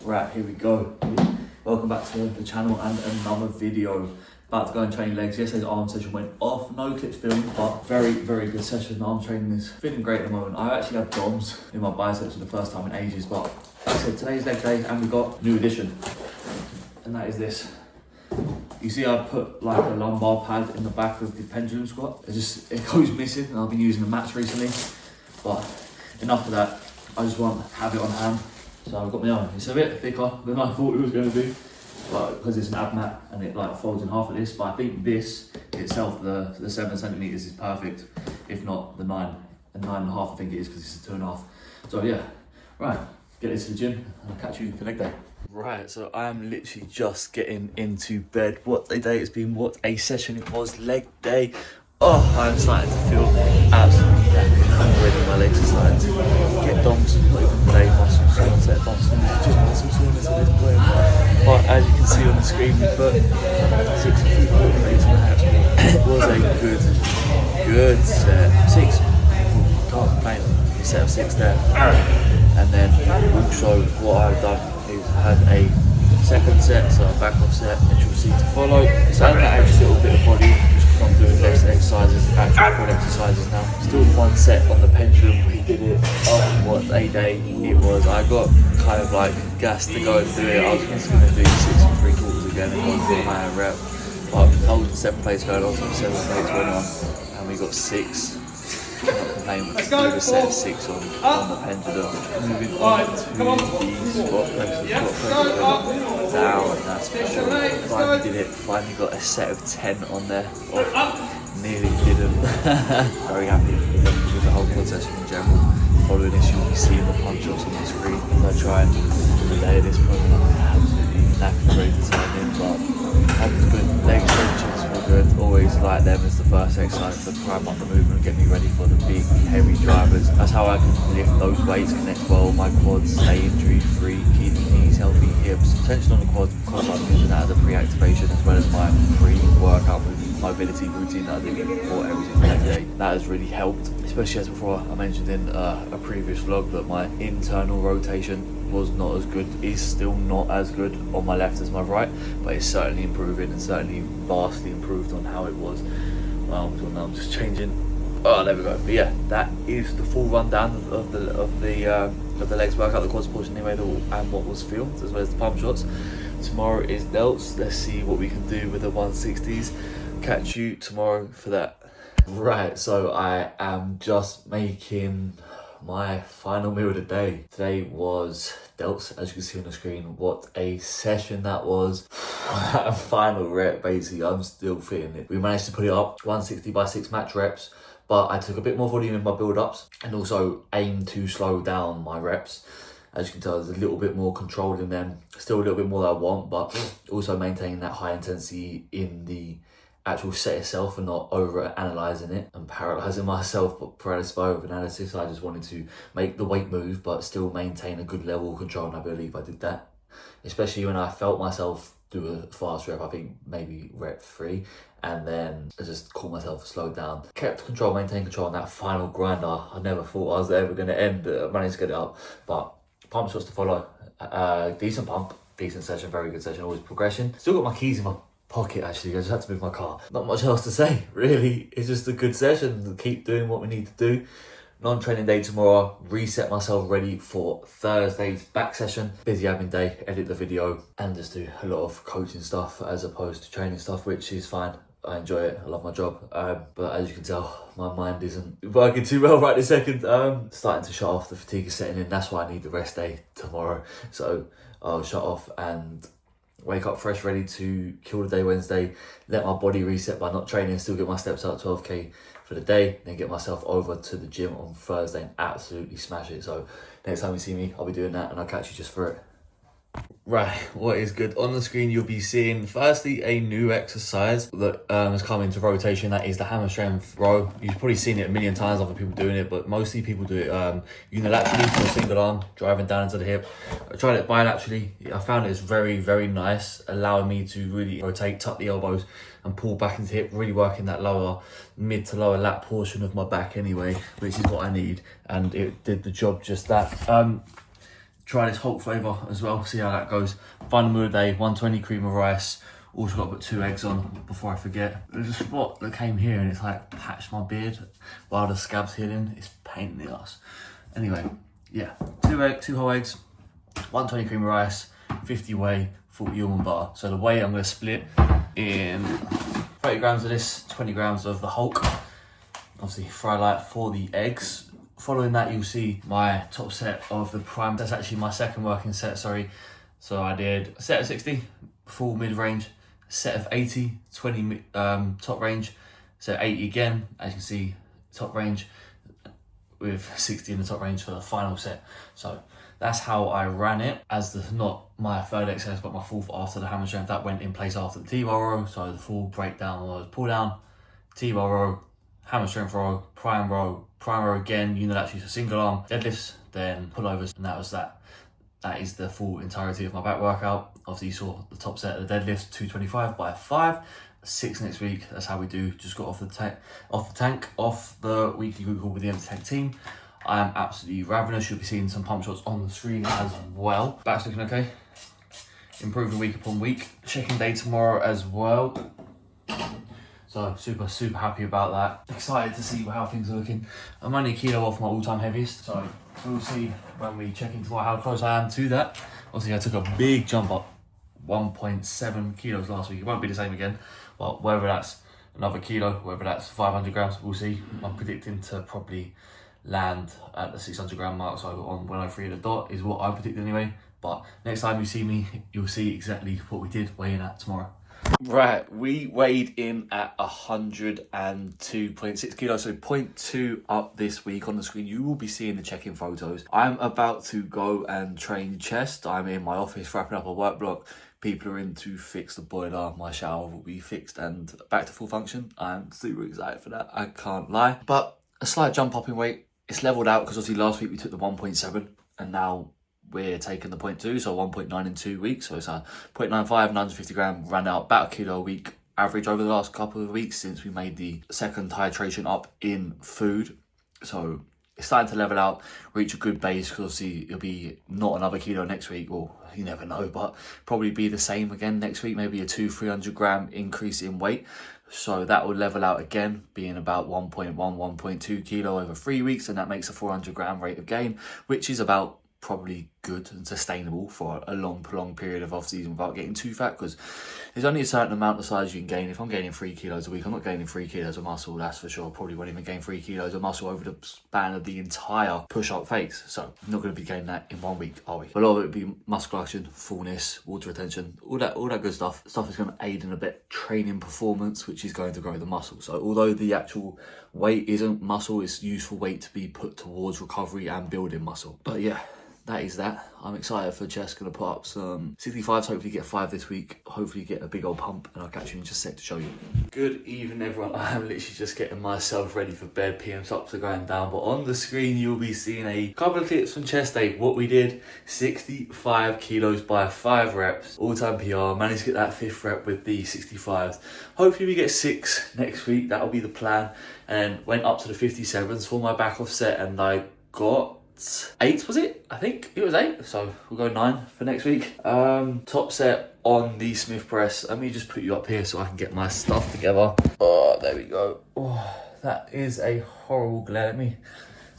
Right, here we go. Welcome back to the channel and another video. About to go and train legs. Yesterday's arm session went off. No clips filmed, but very good session. Arm training is feeling great at the moment. I actually have DOMs in my biceps for the first time in ages, but like I said, today's leg day and we got a new addition. And that is this. You see I put like a lumbar pad in the back of the pendulum squat. It goes missing and I've been using the mats recently. But enough of that. I just want to have it on hand. So I've got my own. It's a bit thicker than I thought it was going to be, but because it's an ab mat and it like folds in half of this. But I think this itself, the 7 centimeters, is perfect. If not the 9 and 9.5, I think it is because it's a 2.5. So yeah, right. Get this to the gym and I'll catch you for leg day. Right, so I am literally just getting into bed. What a day it's been, what a session it was, leg day. Oh, I'm starting to feel absolutely knackered. Already my legs are starting to get DOMs, not even today, muscle soreness, just muscle soreness at this point. But as you can see on the screen, we put 63 minutes on that. It was a good set. 6, can't complain, a set of 6 there. And then also what I've done is had a second set, so a back off set, which you'll see to follow. So I'm gonna add just a little bit of body, just because I'm doing less exercises, actual quad exercises now. Still 1 set on the pendulum, we did it. Oh, what a day it was. I got kind of like gassed to go and do it. I was just gonna do 6 3/4 again and go for a higher rep. But I was in 7th place going on, so 7th place went on, and we got 6. Let's go. A set of 6 on the pendulum. Moving on to the squat press. Down, and that's finally did it. Finally got a set of 10 on there. Oh, nearly didn't. Very happy with the whole quad session in general. Following this, you'll be seeing the punch ups on the screen as I try and relay this program. Absolutely knackered, ready to turn in, but that was good. Leg extensions were good. Always like them as the first exercise to prime up the movement and get me ready for the big, heavy drivers. That's how I can lift those weights, connect well my quads, stay injury free, keep the knees healthy, hips. Tension on the quads because I'm using that as a pre-activation as well as my pre-workout mobility routine that I do before every single leg day. That has really helped, especially as before I mentioned in a previous vlog that my internal rotation was not as good, is still not as good on my left as my right, but it's certainly improving and certainly vastly improved on how it was. Well, now I'm just changing. Oh, there we go. But yeah, that is the full rundown of the legs workout, the quads portion anyway, and what was filmed, as well as the pump shots. Tomorrow is delts. Let's see what we can do with the 160s. Catch you tomorrow for that. Right, so I am just making my final meal of the day. Today was delts, as you can see on the screen. What a session that was. That final rep, basically, I'm still feeling it. We managed to put it up 160 by 6 max reps, but I took a bit more volume in my build-ups and also aimed to slow down my reps. As you can tell, there's a little bit more control in them. Still a little bit more that I want, but also maintaining that high intensity in the actual set itself and not over analysing it and paralysing myself, but paralysis by over analysis. I just wanted to make the weight move but still maintain a good level of control, and I believe I did that, especially when I felt myself do a fast rep. I think maybe rep 3, and then I just called myself slowed down, kept control, maintained control on that final grinder. I never thought I was ever going to end. I managed to get it up, but pump shots to follow. Decent pump, decent session, very good session, always progression. Still got my keys in my pocket, actually. I just had to move my car. Not much else to say, really. It's just a good session. Keep doing what we need to do. Non-training day tomorrow. Reset myself ready for Thursday's back session. Busy admin day, edit the video, and just do a lot of coaching stuff as opposed to training stuff, which is fine. I enjoy it. I love my job. But as you can tell, my mind isn't working too well right this second. Starting to shut off. The fatigue is setting in. That's why I need the rest day tomorrow. So I'll shut off and wake up fresh, ready to kill the day Wednesday, let my body reset by not training, still get my steps out 12k for the day, then get myself over to the gym on Thursday and absolutely smash it. So next time you see me, I'll be doing that and I'll catch you just for it. Right, what is good? On the screen, you'll be seeing firstly a new exercise that has come into rotation. That is the hammer strength row. You've probably seen it a million times, other people doing it, but mostly people do it unilaterally for a single arm, driving down into the hip. I tried it bilaterally. I found it's very nice, allowing me to really rotate, tuck the elbows and pull back into the hip, really working that lower, mid to lower lat portion of my back anyway, which is what I need, and it did the job just that. try this Hulk flavour as well, see how that goes. Final meal of the day, 120 cream of rice. Also got to put 2 eggs on before I forget. There's a spot that came here and it's like patched my beard while the scab's healing. It's a pain in the ass. Anyway, yeah, 2 whole eggs, 120 cream of rice, 50 whey, 40 almond butter. So the whey I'm gonna split in 30 grams of this, 20 grams of the Hulk. Obviously fry light for the eggs. Following that, you'll see my top set of the prime. That's actually my second working set, sorry. So I did a set of 60, full mid-range, set of 80, 20 top range, set of 80 again, as you can see, top range, with 60 in the top range for the final set. So that's how I ran it, as the not my third exercise, but my fourth after the hammer strength. That went in place after the T-bar row. So the full breakdown was pull down, T-bar row, hammer strength row, prime row again, unilaterally, so single arm, deadlifts, then pullovers, and that was that. That is the full entirety of my back workout. Obviously you saw the top set of the deadlifts, 225 by 5, 6 next week. That's how we do. Just got off the weekly group call with the empty tank team. I am absolutely ravenous. You'll be seeing some pump shots on the screen as well. Back's looking okay. Improving week upon week. Checking day tomorrow as well. So super happy about that. Excited to see how things are looking. I'm only a kilo off my all-time heaviest, so we'll see when we check in tomorrow how close I am to that. Obviously I took a big jump up, 1.7 kilos last week. It won't be the same again, but whether that's another kilo, whether that's 500 grams, we'll see. I'm predicting to probably land at the 600 gram mark, so on 103 at the dot is what I predict anyway. But next time you see me, you'll see exactly what we did weigh in at tomorrow. Right, we weighed in at 102.6 kilos, so 0.2 up this week. On the screen you will be seeing the check-in photos. I'm about to go and train chest. I'm in my office wrapping up a work block. People are in to fix the boiler. My shower will be fixed and back to full function. I'm super excited for that, I can't lie. But a slight jump up in weight. It's leveled out because obviously last week we took the 1.7 and now we're taking the 0.2, so 1.9 in 2 weeks. So it's a 0.95, 950 gram, ran out about a kilo a week average over the last couple of weeks since we made the second titration up in food. So it's starting to level out, reach a good base, because obviously it'll be not another kilo next week. Well, you never know, but probably be the same again next week, maybe a 200-300 gram increase in weight. So that will level out again, being about 1.1, 1.2 kilo over 3 weeks, and that makes a 400 gram rate of gain, which is about probably good and sustainable for a long prolonged period of off season without getting too fat, because there's only a certain amount of size you can gain. If I'm gaining 3 kilos a week, I'm not gaining 3 kilos of muscle, that's for sure. Probably won't even gain 3 kilos of muscle over the span of the entire push-up phase. So I'm not going to be gaining that in 1 week, are we? A lot of it would be muscle action, fullness, water retention, all that good stuff. Stuff is going to aid in a bit training performance, which is going to grow the muscle. So although the actual weight isn't muscle, it's useful weight to be put towards recovery and building muscle. But yeah, that is that. I'm excited for chest. Gonna put up some 65s, hopefully get 5 this week, hopefully get a big old pump, and I'll catch you in just a sec to show you. Good evening everyone. I am literally just getting myself ready for bed. PM stops are going down, but on the screen you'll be seeing a couple of clips from chest day. What we did, 65 kilos by 5 reps, all-time PR. Managed to get that 5th rep with the 65s. Hopefully we get 6 next week, that'll be the plan. And went up to the 57s for my back offset, and I got 8, was it? I think it was 8, so we'll go 9 for next week. Top set on the Smith press. Let me just put you up here so I can get my stuff together. Oh, there we go. Oh, that is a horrible glare. Let me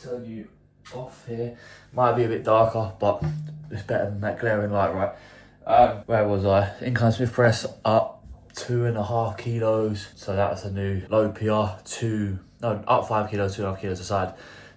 turn you off here. Might be a bit darker, but it's better than that glaring light, right? Where was I? Incline Smith press up 2.5 kilos. So that's a new low PR. Up 5 kilos, 2.5 kilos aside.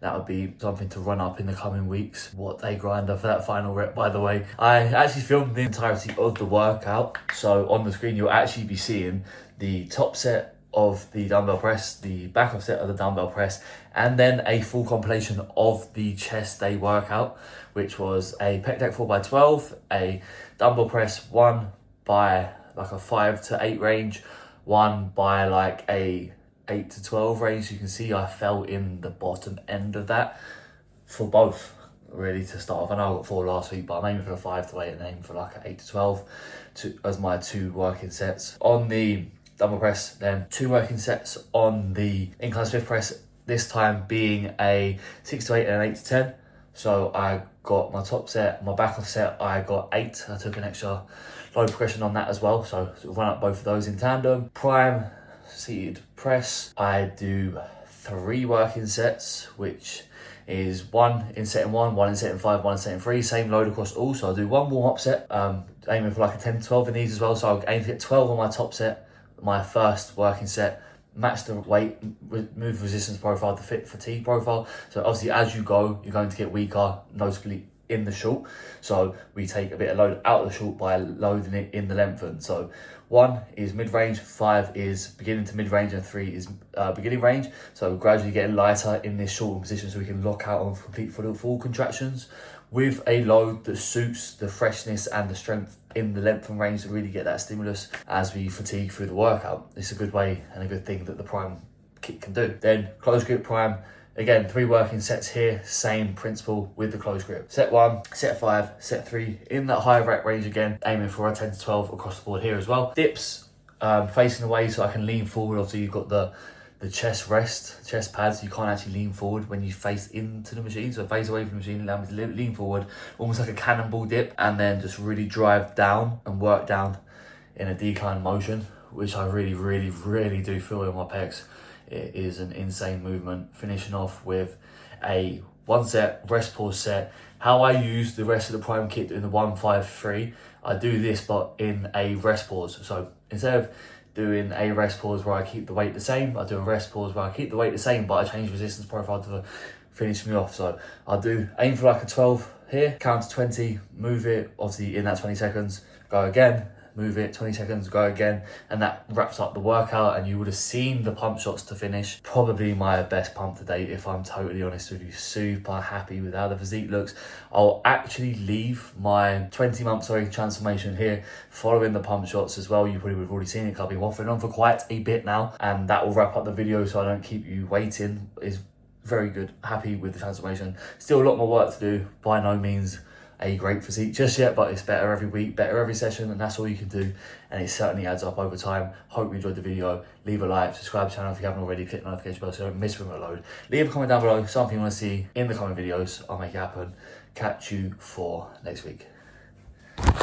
That would be something to run up in the coming weeks. What day grinder for that final rep, by the way. I actually filmed the entirety of the workout. So on the screen, you'll actually be seeing the top set of the dumbbell press, the back offset of the dumbbell press, and then a full compilation of the chest day workout, which was a pec deck 4x12, a dumbbell press 1 by like a 5 to 8 range, 1 by like a 8 to 12 range. You can see I fell in the bottom end of that for both, really, to start off. I know I got 4 last week, but I'm aiming for a 5 to 8 and aiming for like an 8 to 12 as my 2 working sets. On the dumbbell press, then 2 working sets on the incline Smith press, this time being a 6 to 8 and an 8 to 10. So I got my top set, my back off set, I got 8. I took an extra load progression on that as well, so sort of run up both of those in tandem. Prime, seated press, I do 3 working sets, which is 1 in setting 1, 1 in setting 5, 1 in setting 3, same load across all. So I'll do 1 warm-up set, aiming for like a 10 to 12 in these as well, so I'll aim to get 12 on my top set, my first working set, match the weight, move resistance profile to fit fatigue profile. So obviously as you go, you're going to get weaker, noticeably in the short. So we take a bit of load out of the short by loading it in the lengthen. So 1 is mid-range, 5 is beginning to mid-range, and 3 is beginning range. So gradually getting lighter in this shortened position so we can lock out on complete full contractions with a load that suits the freshness and the strength in the length and range to really get that stimulus as we fatigue through the workout. It's a good way and a good thing that the prime kit can do. Then close grip prime, again 3 working sets here, same principle with the close grip. Set 1, set 5, set 3 in that high rep range again, aiming for a 10 to 12 across the board here as well. Dips facing away so I can lean forward. Obviously you've got the chest rest, chest pads, you can't actually lean forward when you face into the machine. So face away from the machine, allow me to lean forward, almost like a cannonball dip, and then just really drive down and work down in a decline motion, which I really do feel in my pecs. It is an insane movement. Finishing off with a 1 set, rest pause set. How I use the rest of the prime kit in the 1-5-3, I do this but in a rest pause. So instead of doing a rest pause where I keep the weight the same, I do a rest pause where I keep the weight the same, but I change resistance profile to finish me off. So I'll aim for like a 12 here, count to 20, move it, obviously in that 20 seconds, go again, move it, 20 seconds, go again, and that wraps up the workout. And you would have seen the pump shots to finish. Probably my best pump to date, if I'm totally honest with you. Super happy with how the physique looks. I'll actually leave my 20-month transformation here following the pump shots as well. You probably would have already seen it because I've been waffling on for quite a bit now, and that will wrap up the video so I don't keep you waiting. Is very good. Happy with the transformation. Still a lot more work to do. By no means a great physique just yet, but it's better every week, better every session, and that's all you can do, and it certainly adds up over time. Hope you enjoyed the video. Leave a like, subscribe to the channel if you haven't already, click the notification bell so you don't miss when we upload. Leave a comment down below, something you want to see in the coming videos. I'll make it happen. Catch you for next week.